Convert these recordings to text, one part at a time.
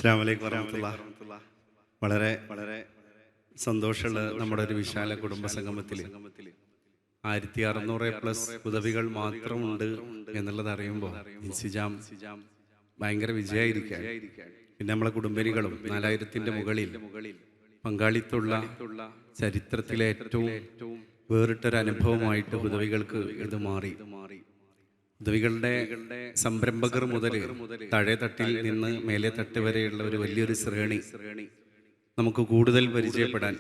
അസ്സലാമു അലൈക്കും വറഹ്മത്തുള്ളാഹി. വളരെ വളരെ സന്തോഷമുള്ള നമ്മുടെ ഒരു വിശാല കുടുംബ സംഗമത്തിൽ 1600+ ഉദവികൾ മാത്രമുണ്ട് എന്നുള്ളത് അറിയുമ്പോൾ ഇൻസിജാം ഭയങ്കര വിജയമായിരിക്കാം. പിന്നെ നമ്മളെ കുടുംബിനികളും 4000-ന്റെ മുകളിൽ പങ്കാളിത്തമുള്ള ചരിത്രത്തിലെ ഏറ്റവും വേറിട്ടൊരു അനുഭവമായിട്ട് ഉദവികൾക്ക് ഇത് മാറി. ഉദവികളുടെ സംരംഭകർ മുതൽ താഴെ തട്ടിൽ നിന്ന് മേലെ തട്ട് വരെയുള്ള ഒരു വലിയൊരു ശ്രേണി നമുക്ക് കൂടുതൽ പരിചയപ്പെടാൻ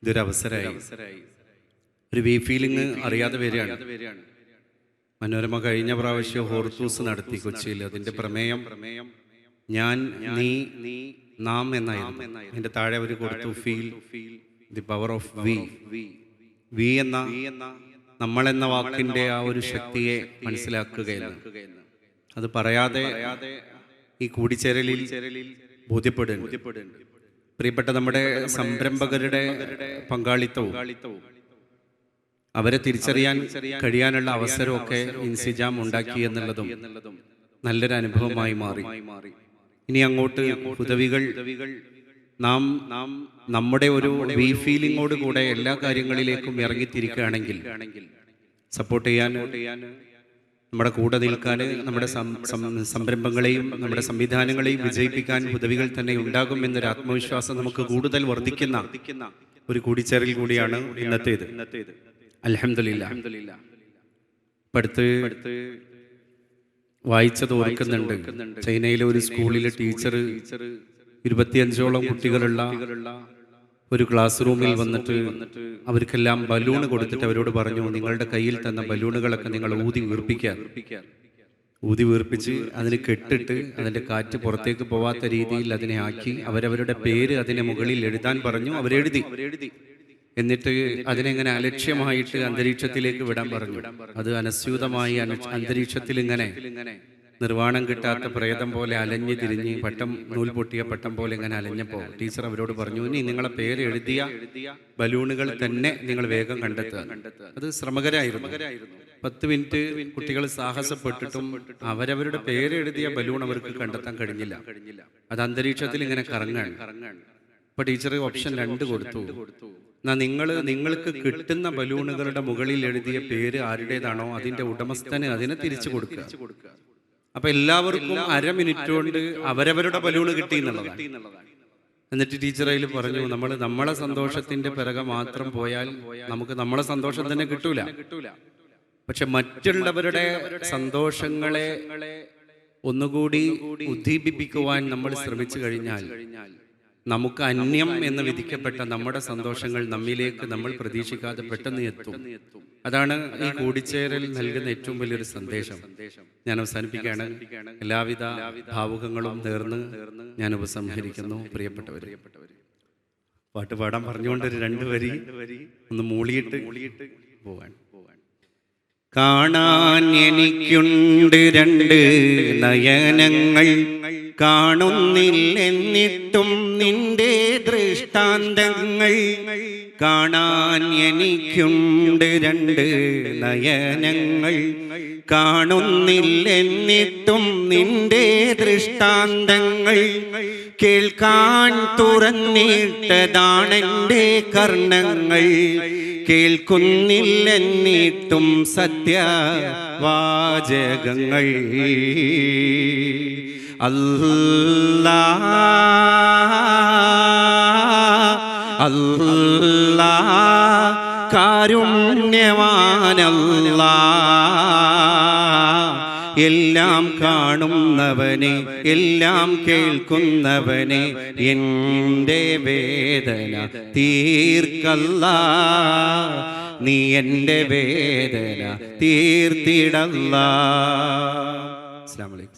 ഇതൊരു അവസരമായി. ഒരു വേ ഫീലിംഗ് അറിയാതെ വരികയാണ്. മനോരമ കഴിഞ്ഞ പ്രാവശ്യം ഹോർത്തൂസ് നടത്തി കൊച്ചിയിൽ. അതിന്റെ പ്രമേയം ഞാൻ, നീ, നാം എന്നായിരുന്നു. അതിന്റെ താഴെ അവർ കൊടുത്തു feel the power of we. We എന്ന നമ്മളെന്ന വാക്കിന്റെ ആ ഒരു ശക്തിയെ മനസ്സിലാക്കുകയെന്ന് അത് പറയാതെ ഈ കൂടിച്ചേരലിൽ ബോധ്യപ്പെടുന്നു. പ്രിയപ്പെട്ട നമ്മുടെ സംരംഭകരുടെ പങ്കാളിത്തവും അവരെ തിരിച്ചറിയാൻ കഴിയാനുള്ള അവസരമൊക്കെ ഇൻസിജാം ഉണ്ടാക്കി എന്നുള്ളതും നല്ലൊരു അനുഭവമായി മാറി. ഇനി അങ്ങോട്ട് ഉദവികൾ നാം നമ്മുടെ ഒരു വി ഫീലിങ്ങോട് കൂടെ എല്ലാ കാര്യങ്ങളിലേക്കും ഇറങ്ങിത്തിരിക്കുകയാണെങ്കിൽ സപ്പോർട്ട് ചെയ്യാൻ, നമ്മുടെ കൂടെ നിൽക്കാൻ, നമ്മുടെ സംരംഭങ്ങളെയും നമ്മുടെ സംവിധാനങ്ങളെയും വിജയിപ്പിക്കാൻ ഉദവികൾ തന്നെ ഉണ്ടാകും എന്നൊരു ആത്മവിശ്വാസം നമുക്ക് കൂടുതൽ വർദ്ധിക്കുന്ന ഒരു കൂടിച്ചേരൽ കൂടിയാണ് ഇന്നത്തേത്. അൽഹംദുലില്ലാഹ്. അടുത്ത് വായിച്ചത് ഓർക്കുന്നുണ്ട്. ചൈനയിലെ ഒരു സ്കൂളിലെ ടീച്ചർ 25ഓളം കുട്ടികളുള്ള ഒരു ക്ലാസ് റൂമിൽ വന്നിട്ട് അവർക്കെല്ലാം ബലൂണ് കൊടുത്തിട്ട് അവരോട് പറഞ്ഞു, നിങ്ങളുടെ കയ്യിൽ തന്ന ബലൂണുകളൊക്കെ നിങ്ങൾ ഊതി വീർപ്പിച്ച് അതിന് കെട്ടിട്ട് അതിൻ്റെ കാറ്റ് പുറത്തേക്ക് പോവാത്ത രീതിയിൽ അതിനെ ആക്കി അവരവരുടെ പേര് അതിനെ മുകളിൽ എഴുതാൻ പറഞ്ഞു. അവരെഴുതി. എന്നിട്ട് അതിനെങ്ങനെ അലക്ഷ്യമായിട്ട് അന്തരീക്ഷത്തിലേക്ക് വിടാൻ പറഞ്ഞു. അത് അനസ്യൂതമായി അന്തരീക്ഷത്തിൽ ഇങ്ങനെ നിർവ്വാണം കിട്ടാത്ത പ്രേതം പോലെ അലഞ്ഞു തിരിഞ്ഞ് നൂൽ പൊട്ടിയ പട്ടം പോലെ ഇങ്ങനെ അലഞ്ഞപ്പോൾ ടീച്ചർ അവരോട് പറഞ്ഞു, ഇനി നിങ്ങളെ പേര് എഴുതിയ ബലൂണുകൾ തന്നെ നിങ്ങൾ വേഗം കണ്ടെത്തുക. അത് ശ്രമകരമായിരുന്നു. 10 മിനിറ്റ് കുട്ടികൾ സാഹസപ്പെട്ടിട്ടും അവരവരുടെ പേര് എഴുതിയ ബലൂൺ അവർക്ക് കണ്ടെത്താൻ കഴിഞ്ഞില്ല. അത് അന്തരീക്ഷത്തിൽ ഇങ്ങനെ കറങ്ങാണ്. അപ്പൊ ടീച്ചർ ഓപ്ഷൻ 2 കൊടുത്തു. നിങ്ങൾക്ക് കിട്ടുന്ന ബലൂണുകളുടെ മുകളിൽ എഴുതിയ പേര് ആരുടേതാണോ അതിന്റെ ഉടമസ്ഥന് അതിനെ തിരിച്ചു കൊടുക്കുക. അപ്പൊ എല്ലാവർക്കും 1/2 മിനിറ്റ് കൊണ്ട് അവരവരുടെ ബലൂണ് കിട്ടി എന്നുള്ളതാണ്. എന്നിട്ട് ടീച്ചർ അതിൽ പറഞ്ഞു, നമ്മളെ സന്തോഷത്തിന്റെ പിറകെ മാത്രം പോയാൽ നമുക്ക് നമ്മളെ സന്തോഷം തന്നെ കിട്ടൂല. പക്ഷെ മറ്റുള്ളവരുടെ സന്തോഷങ്ങളെ ഒന്നുകൂടി ഉദ്ദീപിപ്പിക്കുവാൻ നമ്മൾ ശ്രമിച്ചു കഴിഞ്ഞാൽ നമുക്ക് അന്യം എന്ന് വിധിക്കപ്പെട്ട നമ്മുടെ സന്തോഷങ്ങൾ നമ്മിലേക്ക് നമ്മൾ പ്രതീക്ഷിക്കാതെ പെട്ടെന്ന് എത്തും. അതാണ് ഈ കൂടിച്ചേരൽ നൽകുന്ന ഏറ്റവും വലിയൊരു സന്ദേശം. ഞാൻ അവസാനിപ്പിക്കുകയാണ്. എല്ലാവിധ ഭാവുകങ്ങളും നേർന്ന് ഞാൻ ഉപസംഹരിക്കുന്നു. പ്രിയപ്പെട്ടവർ, പാട്ട് പാടാൻ പറഞ്ഞുകൊണ്ട് ഒരു 2 വരി ഒന്ന് മൂളിയിട്ട് പോവാൻ. കാണാൻ എനിക്കുണ്ട് 2 നയനങ്ങൾ, കാണുന്നില്ലെന്നിട്ടും നിന്റെ ദൃഷ്ടാന്തങ്ങൾ. കാണാൻ എനിക്കുണ്ട് 2 നയനങ്ങൾ, കാണുന്നില്ലെന്നിട്ടും നിന്റെ ദൃഷ്ടാന്തങ്ങൾ. കേൾക്കാൻ തുറന്നിട്ടതാണെൻ്റെ കർണങ്ങൾ, കേൾക്കുന്നില്ലെന്നിട്ടും സത്യവാചകങ്ങൾ. അല്ലാഹ് അല്ലാഹ് കാരുണ്യവാനല്ലാഹ്, എല്ലാം കാണുന്നവനെ എല്ലാം കേൾക്കുന്നവനെ എൻ്റെ വേദന തീർക്കല്ലാഹ്, നീ എൻ്റെ വേദന തീർത്തിടല്ലാഹ്. അസ്സലാമു അലൈക്കും.